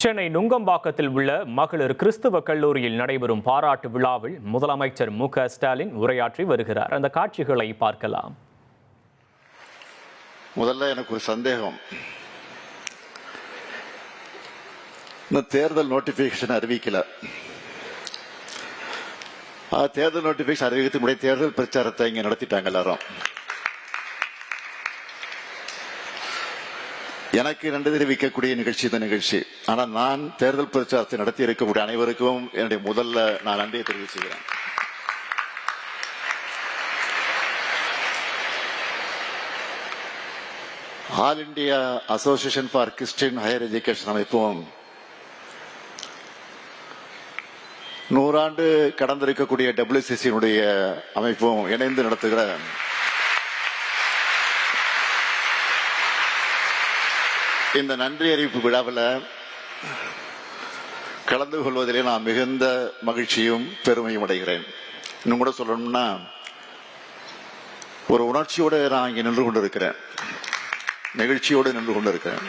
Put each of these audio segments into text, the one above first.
சென்னை நுங்கம்பாக்கத்தில் உள்ள மகளிர் கிறிஸ்துவ கல்லூரியில் நடைபெறும் பாராட்டு விழாவில் முதலமைச்சர் மு.க.ஸ்டாலின் உரையாற்றி வருகிறார். அந்த காட்சிகளை பார்க்கலாம். முதல்ல எனக்கு ஒரு சந்தேகம். தேர்தல் நோட்டிபிகேஷன் அறிவிக்கல. தேர்தல் நோட்டிபிகேஷன் அறிவிக்கிறதுக்கு முன்னாடி தேர்தல் பிரச்சாரத்தை இங்க நடத்திட்டாங்க எல்லாரும். எனக்கு நன்றி தெரிவிக்கக்கூடிய நிகழ்ச்சி இந்த நிகழ்ச்சி. ஆனா நான் தேர்தல் பிரச்சாரத்தை நடத்தி இருக்கக்கூடிய அனைவருக்கும் என்னுடைய முதல்ல நான் நன்றியை தெரிவிச்சுக்கிறேன். All India association for Christian higher education அமைப்பும் 100 ஆண்டு கடந்திருக்கக்கூடிய WCC அமைப்பும் இணைந்து நடத்துகிற இந்த நன்றி அறிவிப்பு விழாவில் கலந்து கொள்வதிலே நான் மிகுந்த மகிழ்ச்சியும் பெருமையும் அடைகிறேன். இன்னும் கூட சொல்லணும்னா ஒரு உணர்ச்சியோடு நான் இங்கே நின்று கொண்டிருக்கிறேன், நெகிழ்ச்சியோடு நின்று கொண்டிருக்கிறேன்.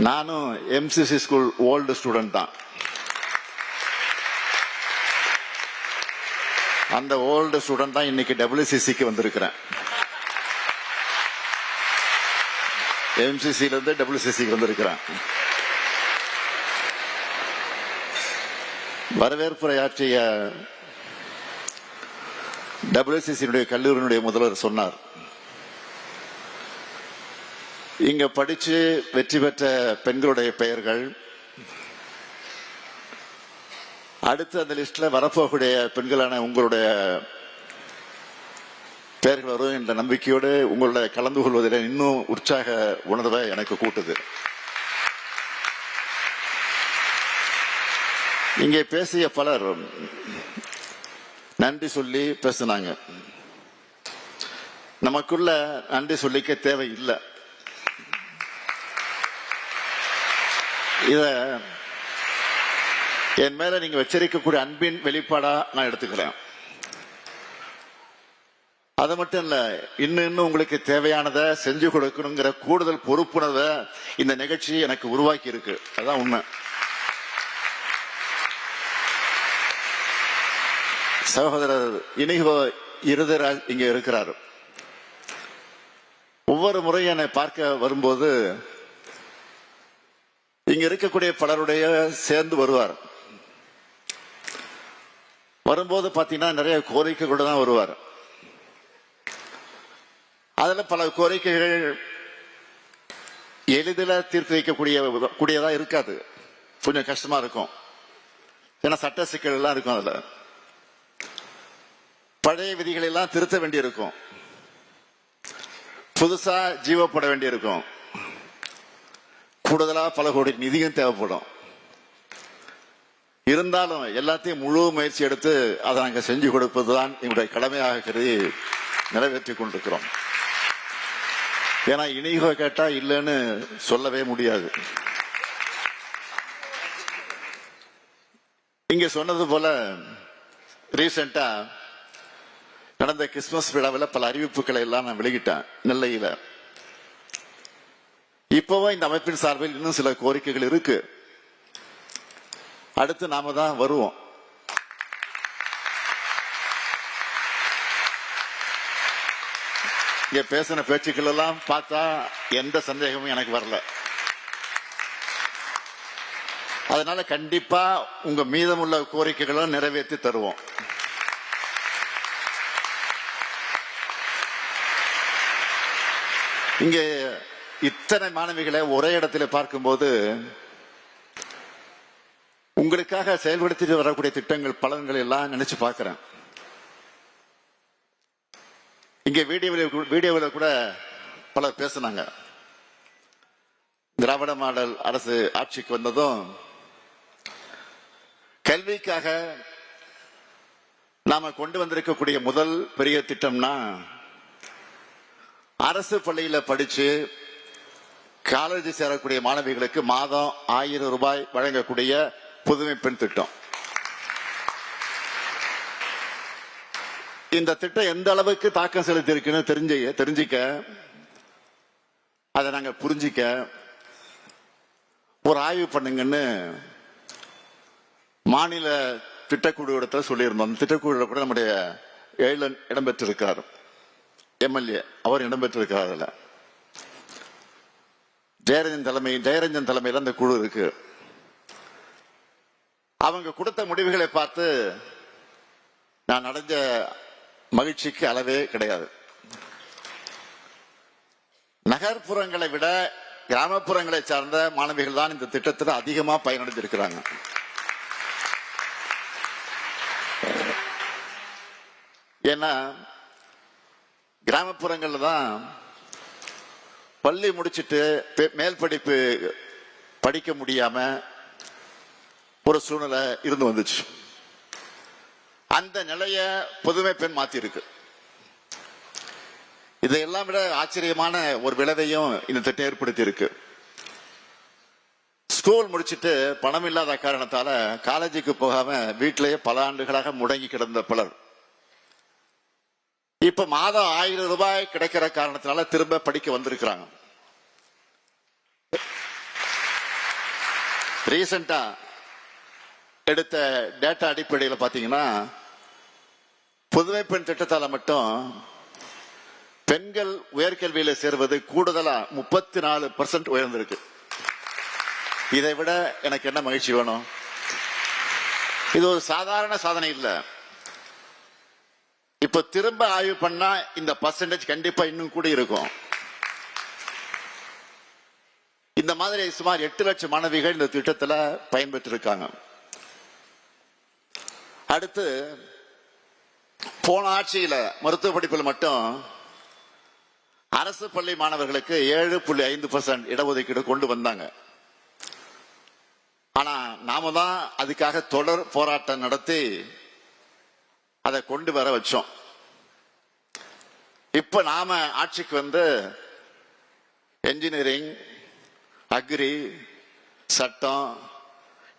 நானும் MCC ஸ்கூல் ஓல்டு ஸ்டூடெண்ட் தான். அந்த ஓல்டு ஸ்டூடெண்ட் தான் இன்னைக்கு WCCக்கு வந்திருக்கிறேன். MCC இருந்து WCCக்கு வந்திருக்கிறேன். வரவேற்புரையாற்றிய WCC கல்லூரியினுடைய முதல்வர் சொன்னார், இங்க படிச்சு வெற்றி பெற்ற பெண்களுடைய பெயர்கள் அடுத்து அந்த லிஸ்ட்ல வரப்போகக்கூடிய பெண்களான உங்களுடைய பெயர்கள் வரும் என்ற நம்பிக்கையோடு உங்களுடைய கலந்து கொள்வதில் இன்னும் உற்சாக உணர்வை எனக்கு கூட்டுது. இங்கே பேசிய பலர் நன்றி சொல்லி பேசினாங்க. நமக்குள்ள நன்றி சொல்லிக்க தேவை இல்லை. இத என் மேல நீங்க வச்சிருக்கக்கூடிய அன்பின் வெளிப்பாடா நான் எடுத்துக்கிறேன். அது மட்டும் இல்ல, இன்னும் உங்களுக்கு தேவையானதை செஞ்சு கொடுக்கணுங்கிற கூடுதல் பொறுப்புணர்வை இந்த நிகழ்ச்சி எனக்கு உருவாக்கி இருக்கு. அதான் உண்மை. சகோதரர் இனிகோ இருதராஜ் இங்க இருக்கிறார். ஒவ்வொரு முறையும் என்னை பார்க்க வரும்போது இங்க இருக்கக்கூடிய பலருடைய சேர்ந்து வருவார். வரும்போது பாத்தீங்கன்னா நிறைய கோரிக்கைகளோடு தான் வருவார். அதுல பல கோரிக்கைகள் எளிதில் தீர்த்து வைக்கக்கூடியதா இருக்காது. கொஞ்சம் கஷ்டமா இருக்கும். ஏன்னா சட்ட சிக்கல் எல்லாம் இருக்கும். அதுல பழைய விதிகளை எல்லாம் திருத்த வேண்டியிருக்கும், புதுசா ஜீவப்பட வேண்டியிருக்கும், கூடுதலா பல கோடி நிதியும் தேவைப்படும். இருந்தாலும் எல்லாத்தையும் முழு முயற்சி எடுத்து அதை நாங்கள் செஞ்சு கொடுப்பதுதான் எங்களுடைய கடமையாக கருதி நிறைவேற்றி கொண்டிருக்கிறோம். ஏன்னா இனிகோ கேட்டா இல்லைன்னு சொல்லவே முடியாது. இங்க சொன்னது போல ரீசெண்டா நடந்த கிறிஸ்துமஸ் விழாவில் பல அறிவிப்புகளை எல்லாம் நான் வெளியிட்டேன் நெல்லையில. இப்பவும் இந்த அமைப்பின் சார்பில் இன்னும் சில கோரிக்கைகள் இருக்கு. அடுத்து நாம தான் வருவோம். இங்க பேசின பேச்சுக்கள் எல்லாம் பார்த்தா எந்த சந்தேகமும் எனக்கு வரல. அதனால கண்டிப்பா உங்க மீதமுள்ள கோரிக்கைகளும் நிறைவேற்றி தருவோம். இங்கே இத்தனை மாணவிகளை ஒரே இடத்துல பார்க்கும்போது உங்களுக்காக செயல்படுத்திட்டு வரக்கூடிய திட்டங்கள் பலன்கள் எல்லாம் நினைச்சு பார்க்கிறேன். இங்க வீடியோவில் கூட பலர் பேசினாங்க. திராவிட மாடல் அரசு ஆட்சிக்கு வந்ததும் கல்விக்காக நாம கொண்டு வந்திருக்கக்கூடிய முதல் பெரிய திட்டம்னா அரசு பள்ளியில படிச்சு காலேஜ் சேரக்கூடிய மாணவிகளுக்கு மாதம் 1000 ரூபாய் வழங்கக்கூடிய புதுமை பெண் திட்டம். இந்த திட்டம் எந்த அளவுக்கு தாக்கம் செலுத்தி இருக்குன்னு தெரிஞ்சுக்க, அதை நாங்க புரிஞ்சிக்க ஒரு ஆய்வு பண்ணுங்கன்னு மாநில திட்டக்குழு இடத்துல சொல்லியிருந்தோம். அந்த திட்டக்குழு கூட நம்முடைய ஏழன் இடம்பெற்றிருக்கார், எம்எல்ஏ அவர் இடம்பெற்றிருக்கார். அதுல ஜெயரஞ்சன் தலைமையில் அந்த குழு இருக்கு. அவங்க கொடுத்த முடிவுகளை பார்த்து நான் அடைஞ்ச மகிழ்ச்சிக்கு அளவே கிடையாது. நகர்ப்புறங்களை விட கிராமப்புறங்களை சார்ந்த மாணவிகள் தான் இந்த திட்டத்தில் அதிகமா பயனடைந்திருக்கிறாங்க. ஏன்னா கிராமப்புறங்கள்ல தான் பள்ளி முடிச்சிட்டு மேல் படிப்பு படிக்க முடியாம ஒரு சூழ்நிலை இருந்து வந்துச்சு. அந்த நிலைய புதுமை பெண் மாத்தி இருக்கு. இதையெல்லாம் விட ஆச்சரியமான ஒரு விளைவையும் இந்த திட்டம் ஏற்படுத்தி இருக்கு. ஸ்கூல் முடிச்சிட்டு பணம் இல்லாத காரணத்தால காலேஜுக்கு போகாம வீட்டிலேயே பல ஆண்டுகளாக முடங்கி கிடந்த பலர் இப்ப மாதம் 1000 ரூபாய் கிடைக்கிற காரணத்தினால திரும்ப படிக்க வந்திருக்கிறாங்க. ரீசெண்டா எடுத்த டேட்டா அடிப்படையில் பாத்தீங்கன்னா புதுமை பெண் திட்டத்தால மட்டும் பெண்கள் உயர்கல்வியில சேர்வது கூடுதலா 34% உயர்ந்திருக்கு. இதை விட எனக்கு என்ன மகிழ்ச்சி வேணும்? இது ஒரு சாதாரண சாதனை இல்ல. இப்ப திரும்ப ஆய்வு பண்ணா இந்த பர்சன்டேஜ் கண்டிப்பா இன்னும் கூட இருக்கும். இந்த மாதிரி சுமார் 8 லட்சம் மாணவிகள் இந்த திட்டத்தில் பயன்பெற்று இருக்காங்க. அடுத்து போன ஆட்சியில மருத்துவ படிப்பில் மட்டும் அரசு பள்ளி மாணவர்களுக்கு 7.5% இடஒதுக்கீடு கொண்டு வந்தாங்க. ஆனா நாம தான் அதுக்காக தொடர் போராட்டம் நடத்தி அதை கொண்டு வர வச்சோம். இப்ப நாம ஆட்சிக்கு வந்து என்ஜினியரிங், அக்ரி, சட்டம்,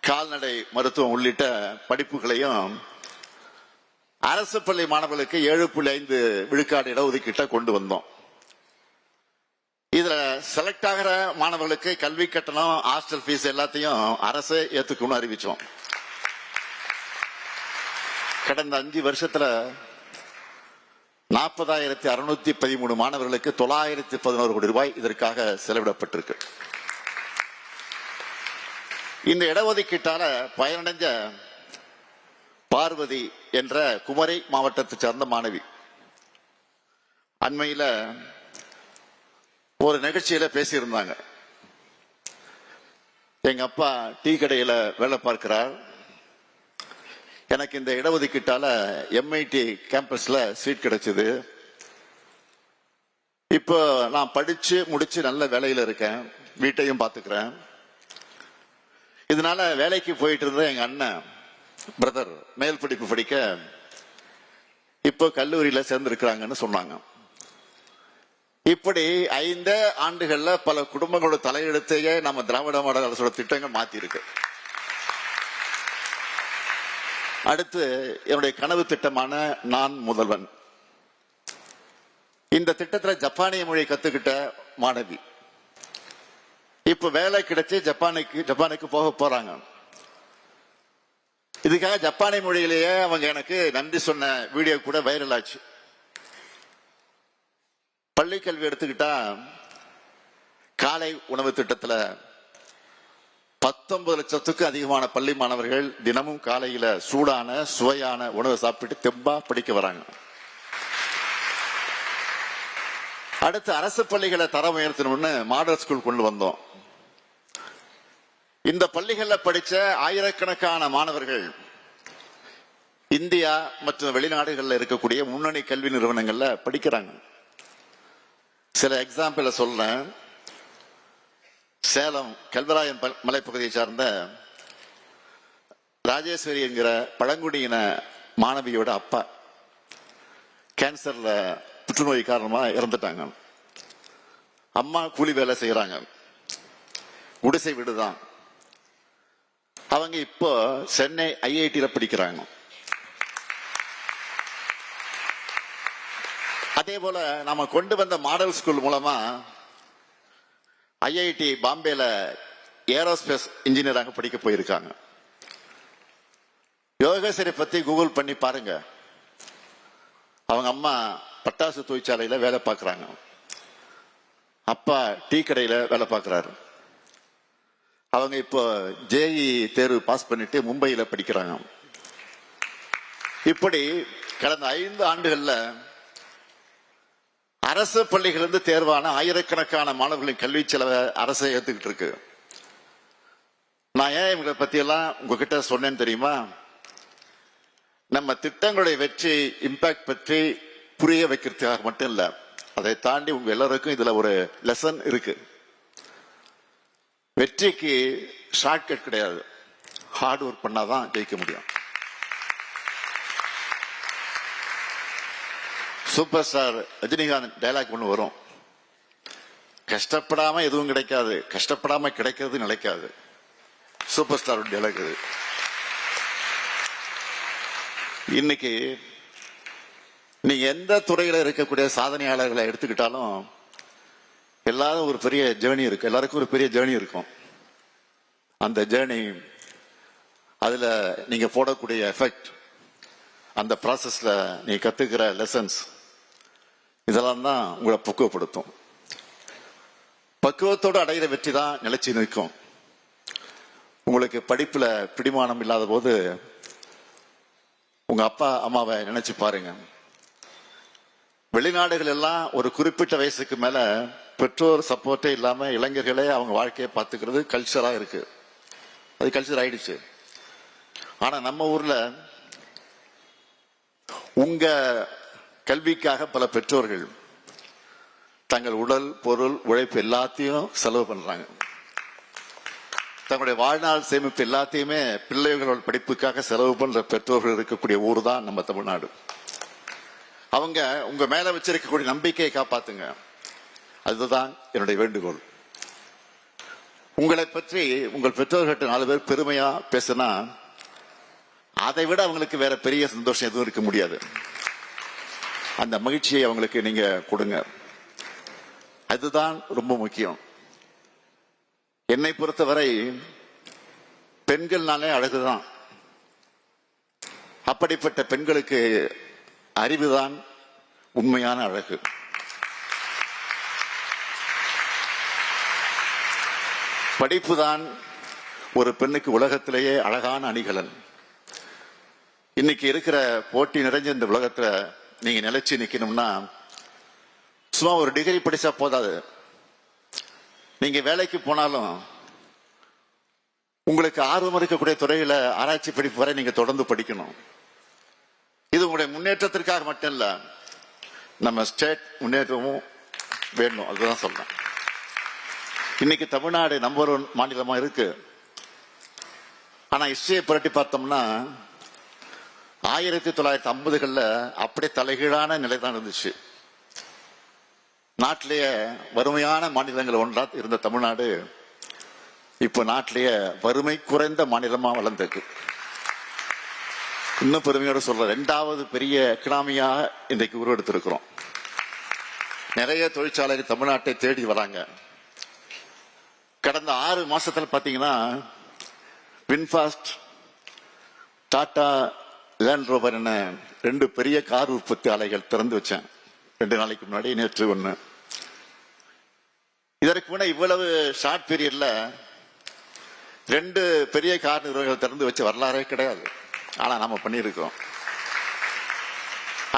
கால்நடை மருத்துவம் உள்ளிட்ட படிப்புகளையும் அரசு பள்ளி மாணவர்களுக்கு 7.5 விழுக்காடு இடஒதுக்கீட்டை கொண்டு வந்தோம். இதுல செலக்ட் ஆகிற மாணவர்களுக்கு கல்வி கட்டணம், ஹாஸ்டல் ஃபீஸ் எல்லாத்தையும் அரசே ஏத்துக்கணும்னு அறிவிச்சோம். கடந்த 5 வருஷத்துல 40,613 மாணவர்களுக்கு 911 கோடி ரூபாய் இதற்காக செலவிடப்பட்டிருக்கு. இந்த இடஒதுக்கீட்டால பயனடைஞ்ச பார்வதி என்ற குமரி மாவட்டத்தை சேர்ந்த மாணவி அண்மையில ஒரு நிகழ்ச்சியில பேசியிருந்தாங்க. எங்க அப்பா டீ கடையில வேலை பார்க்கிறார். எனக்கு இந்த இடஒதுக்கீட்டால MIT கேம்பஸ்ல சீட் கிடைச்சது. இப்போ நான் படிச்சு முடிச்சு நல்ல வேலையில இருக்கேன், வீட்டையும் பாத்துக்கிறேன். இதனால வேலைக்கு போயிட்டு இருந்த எங்க அண்ணன் பிரதர் மேல் படிப்பு படிக்க இப்போ கல்லூரியில சேர்ந்திருக்கிறாங்கன்னு சொன்னாங்க. இப்படி 5 ஆண்டுகள்ல பல குடும்பங்களோட தலையெழுத்தையே நம்ம திராவிட மாடல் அரசோட திட்டங்கள் மாத்தி இருக்கு. அடுத்து என்னுடைய கனவு திட்டமான நான் முதல்வன். இந்த திட்டத்துல ஜப்பானிய மொழி கத்துக்கிட்ட மாணவி இப்ப வேலை கிடைச்சு ஜப்பானுக்கு போக போறாங்க. இதுக்காக ஜப்பானிய மொழியிலேயே அவங்க எனக்கு நன்றி சொன்ன வீடியோ கூட வைரல் ஆச்சு. பள்ளி கல்வி எடுத்துக்கிட்டா காலை உணவு திட்டத்துல 19 லட்சத்துக்கு அதிகமான பள்ளி மாணவர்கள் தினமும் காலையில சூடான சுவையான உணவை சாப்பிட்டு தெம்பா படிக்க வராங்க. அடுத்து அரசு பள்ளிகளை தரம் உயர்த்தணும்னு மாடல் ஸ்கூல் கொண்டு வந்தோம். இந்த பள்ளிகள்ல படிச்ச ஆயிரக்கணக்கான மாணவர்கள் இந்தியா மற்றும் வெளிநாடுகளில் இருக்கக்கூடிய முன்னணி கல்வி நிறுவனங்கள்ல படிக்கிறாங்க. சில எக்ஸாம்பிள் சொல்றேன். சேலம் கல்வராயன் மலைப்பகுதியை சார்ந்த ராஜேஸ்வரி என்கிற பழங்குடியின மாணவியோட அப்பா கேன்சர்ல புற்றுநோய் காரணமா இறந்துட்டாங்க. அம்மா கூலி வேலை செய்யறாங்க, குடிசை வீடுதான். அவங்க இப்போ சென்னை IIT படிக்கிறாங்க. அதே போல நாம கொண்டு வந்த மாடல் ஸ்கூல் மூலமா IIT பாம்பேல ஏரோஸ்பேஸ் இன்ஜினியராக படிக்க போயிருக்காங்க. யோகேஸ்வரி பத்தி கூகுள் பண்ணி பாருங்க. அவங்க அம்மா பட்டாசு தொழிற்சாலையில வேலை பார்க்கறாங்க, அப்பா டீ கடையில வேலை பார்க்கிறாரு. அவங்க இப்போ ஜேஇ தேர்வு பாஸ் பண்ணிட்டு மும்பையில படிக்கிறாங்க. இப்படி கடந்த 5 ஆண்டுகள்ல அரசு பள்ளிகளிலிருந்து தேர்வான ஆயிரக்கணக்கான மாணவர்களின் கல்வி செலவை அரசு ஏத்துக்கிட்டு இருக்கு. நான் ஏன் இவங்களை பத்தி எல்லாம் உங்ககிட்ட சொன்னேன்னு தெரியுமா? நம்ம திட்டங்களுடைய வெற்றி இம்பாக்ட் பற்றி புரிய வைக்கிறதுக்காக மட்டும் இல்ல, அதை தாண்டி உங்க எல்லாருக்கும் இதுல ஒரு லெசன் இருக்கு. வெற்றிக்கு ஷார்ட்கட் கிடையாது, ஹார்ட் ஒர்க் பண்ணாதான் ஜெயிக்க முடியும். சூப்பர் ஸ்டார் ரஜினிகாந்த் டைலாக் ஒண்ணு வரும், கஷ்டப்படாம எதுவும் கிடைக்காது, கஷ்டப்படாம கிடைக்கிறது நிலைக்காது. சூப்பர் ஸ்டார் டைலாக் இது. இன்னைக்கு நீங்க எந்த துறையில இருக்கக்கூடிய சாதனையாளர்களை எடுத்துக்கிட்டாலும் எல்லாரும் ஒரு பெரிய ஜேர்னி இருக்கு, எல்லாருக்கும் ஒரு பெரிய ஜேர்னி இருக்கும். அந்த ஜேர்னி, அதுல நீங்க போடக்கூடிய எஃபெக்ட், அந்த ப்ராசஸ்ல நீங்க கத்துக்கிற லெசன்ஸ், இதெல்லாம் தான் உங்களை பக்குவப்படுத்தும். பக்குவத்தோடு அடைகிற வெற்றி தான் நிலைச்சு நிற்கும். உங்களுக்கு படிப்புல பிடிமானம் இல்லாத போது உங்க அப்பா அம்மாவை நினைச்சு பாருங்க. வெளிநாடுகள் எல்லாம் ஒரு குறிப்பிட்ட வயசுக்கு மேல பெற்றோர் சப்போர்ட்டே இல்லாம இளைஞர்களே அவங்க வாழ்க்கையை பார்த்துக்கிறது கல்ச்சரா இருக்கு, அது கல்ச்சர் ஆயிடுச்சு. ஆனா நம்ம ஊர்ல உங்க கல்விக்காக பல பெற்றோர்கள் தங்கள் உடல் பொருள் உழைப்பு எல்லாத்தையும் செலவு பண்றாங்க. தங்களுடைய வாழ்நாள் சேமிப்பு எல்லாத்தையுமே பிள்ளைகளோட படிப்புக்காக செலவு பண்ற பெற்றோர்கள் இருக்கக்கூடிய ஊர் தான் நம்ம தமிழ்நாடு. அவங்க உங்க மேல வச்சிருக்கக்கூடிய நம்பிக்கையை காப்பாத்துங்க, அதுதான் என்னுடைய வேண்டுகோள். உங்களை பற்றி உங்கள் பெற்றோர்கிட்ட 4 பேர் பெருமையா பேசினா அதை விட அவங்களுக்கு வேற பெரிய சந்தோஷம் எதுவும் இருக்க முடியாது. அந்த மகிழ்ச்சியை அவங்களுக்கு நீங்க கொடுங்க, அதுதான் ரொம்ப முக்கியம். என்னை பொறுத்தவரை பெண்கள்னாலே அழகுதான். அப்படிப்பட்ட பெண்களுக்கு அறிவுதான் உண்மையான அழகு. படிப்புதான் ஒரு பெண்ணுக்கு உலகத்திலேயே அழகான அணிகலன். இன்னைக்கு இருக்கிற போட்டி நிறைஞ்ச இந்த உலகத்துல நீங்க நிலைச்சு நிக்கணும்னா சும்மா ஒரு டிகிரி படிச்சா போதாது. நீங்க வேலைக்கு போனாலும் உங்களுக்கு ஆர்வம் இருக்கக்கூடிய துறையில ஆராய்ச்சி படிப்பு வரை நீங்க தொடர்ந்து படிக்கணும். இது உங்களுடைய முன்னேற்றத்திற்காக மட்டும் இல்ல, நம்ம ஸ்டேட் முன்னேற்றமும் வேணும், அதுதான் சொல்றேன். இன்னைக்கு தமிழ்நாடு நம்பர் 1 மாநிலமா இருக்கு. ஆனா ஹிஸ்டரியை புரட்டி பார்த்தோம்னா 1950களில் அப்படியே தலைகீழான நிலைதான் இருந்துச்சு. நாட்டிலேயே வறுமையான மாநிலங்கள் ஒன்றா இருந்த தமிழ்நாடு இப்போ நாட்டிலேயே வறுமை குறைந்த மாநிலமா வளர்ந்திருக்கு. இன்னும் பெருமையோட சொல்ற 2வது பெரிய எக்கனாமியா இன்றைக்கு உருவெடுத்திருக்கிறோம். நிறைய தொழிற்சாலைகள் தமிழ்நாட்டை தேடி வராங்க. கடந்த 6 மாசத்துல பாத்தீங்கன்னா வின்ஃபாஸ்ட், டாடா லேண்ட் ரோவர் என 2 பெரிய கார் உற்பத்தி ஆலைகள் திறந்து வச்சேன் 2 நாளைக்கு முன்னாடி, நேற்று 1. இதற்கு முன்ன இவ்வளவு ஷார்ட் பீரியட்ல 2 பெரிய கார் நிறுவனங்கள் திறந்து வச்ச வரலாறே கிடையாது. ஆனா நாம பண்ணியிருக்கோம்.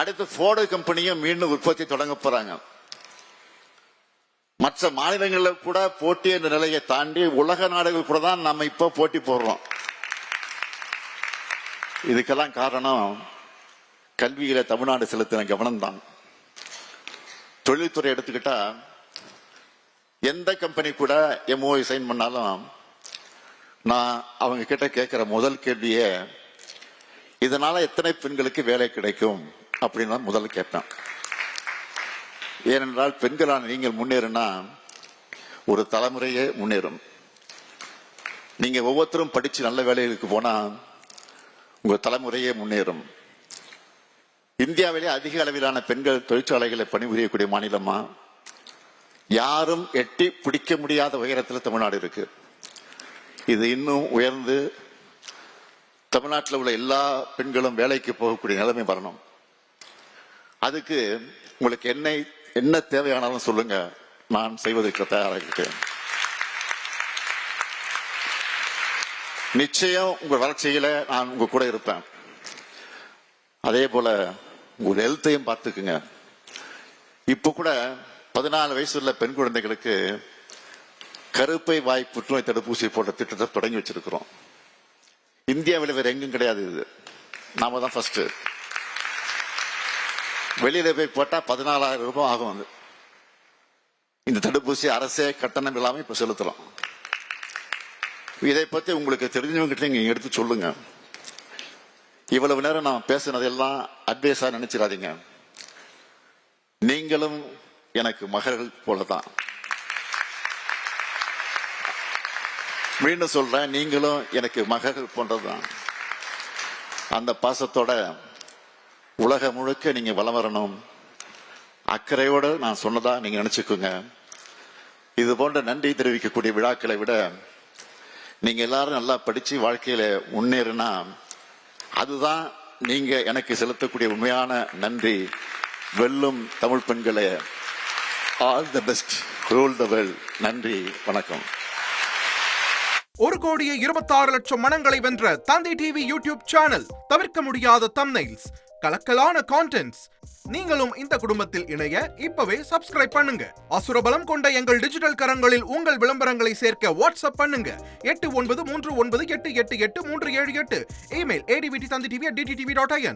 அடுத்து போர்டு கம்பெனியும் மீண்டும் உற்பத்தி தொடங்க போறாங்க. மற்ற மாநிலங்களில் கூட போட்டி என்ற நிலையை தாண்டி உலக நாடுகள் கூட தான் நம்ம இப்ப போட்டி போடுறோம். இதுக்கெல்லாம் காரணம் கல்வியில தமிழ்நாடு செலுத்தின கவனம் தான். தொழில்துறை எடுத்துக்கிட்டா எந்த கம்பெனி கூட எம்ஓஐ சைன் பண்ணாலும் நான் அவங்க கிட்ட கேட்கிற முதல் கேள்வியே இதனால எத்தனை பெண்களுக்கு வேலை கிடைக்கும் அப்படின்னு முதல்ல கேட்பேன். ஏனென்றால் பெண்களான நீங்கள் முன்னேறினா ஒரு தலைமுறையே முன்னேறும். நீங்க ஒவ்வொருத்தரும் படிச்சு நல்ல வேலைகளுக்கு போனா உங்க தலைமுறையே முன்னேறும். இந்தியாவிலே அதிக அளவிலான பெண்கள் தொழிற்சாலைகளை பணிபுரியக்கூடிய மாநிலமா, யாரும் எட்டி பிடிக்க முடியாத உயரத்தில் தமிழ்நாடு இருக்கு. இது இன்னும் உயர்ந்து தமிழ்நாட்டில் உள்ள எல்லா பெண்களும் வேலைக்கு போகக்கூடிய நிலைமை வரணும். அதுக்கு உங்களுக்கு என்ன தேவையானாலும் சொல்லுங்க, நான் செய்வதற்கு தயாராக இருக்கேன். நிச்சயம் உங்க வளர்ச்சியில நான் உங்க கூட இருப்பேன். அதே போல உங்க ஹெல்த்தையும் பார்த்துக்குங்க. இப்ப கூட 14 வயசு உள்ள பெண் குழந்தைகளுக்கு கருப்பை வாய் புற்றுநோய் தடுப்பூசி போன்ற திட்டத்தை தொடங்கி வச்சிருக்கிறோம். இந்தியாவில் வேற எங்கும் கிடையாது. இது நாம தான் ஃபர்ஸ்ட். வெளியில போய் போட்டா 14,000 ரூபாய் ஆகும். இந்த தடுப்பூசி அரசே கட்டணம் இல்லாம இப்ப செலுத்தலாம். இதை பத்தி உங்களுக்கு தெரிஞ்சவங்கிட்ட நீங்க எடுத்து சொல்லுங்க. இவ்வளவு நேரம் நான் பேசினதெல்லாம் அட்வைஸா நினைச்சிடாதீங்க. நீங்களும் எனக்கு மகள்கள் போலதான். மீண்டும் சொல்றேன், நீங்களும் எனக்கு மகள்கள் போன்றதுதான். அந்த பாசத்தோட உலகம் முழுக்க நீங்க வலம் வரணும். அக்கறையோடு நான் சொன்னதா நீங்க நினைச்சுக்கோங்க. இது போன்ற நன்றி தெரிவிக்கக்கூடிய விழாக்களை விட நீங்க எல்லாரும் நல்லா படிச்சு வாழ்க்கையில முன்னேறினா அதுதான் நீங்க எனக்கு செலுத்தக்கூடிய உண்மையான நன்றி. வெல்லும் தமிழ் பெண்களே, all the best, rule the world. நன்றி, வணக்கம். 1,26,00,000 மனங்களை வென்ற தந்தி டிவி யூடியூப் சேனல். தவிர்க்க முடியாத தம்ப்நெயில்ஸ், கலக்கலான கான்டென்ட்ஸ். நீங்களும் இந்த குடும்பத்தில் இணைய இப்பவே சப்ஸ்கிரைப் பண்ணுங்க. அசுரபலம் கொண்ட எங்கள் டிஜிட்டல் கரங்களில் உங்கள் விளம்பரங்களை சேர்க்க வாட்ஸ்அப் பண்ணுங்க. 8939888378. Email advtthanditv@dttv.in.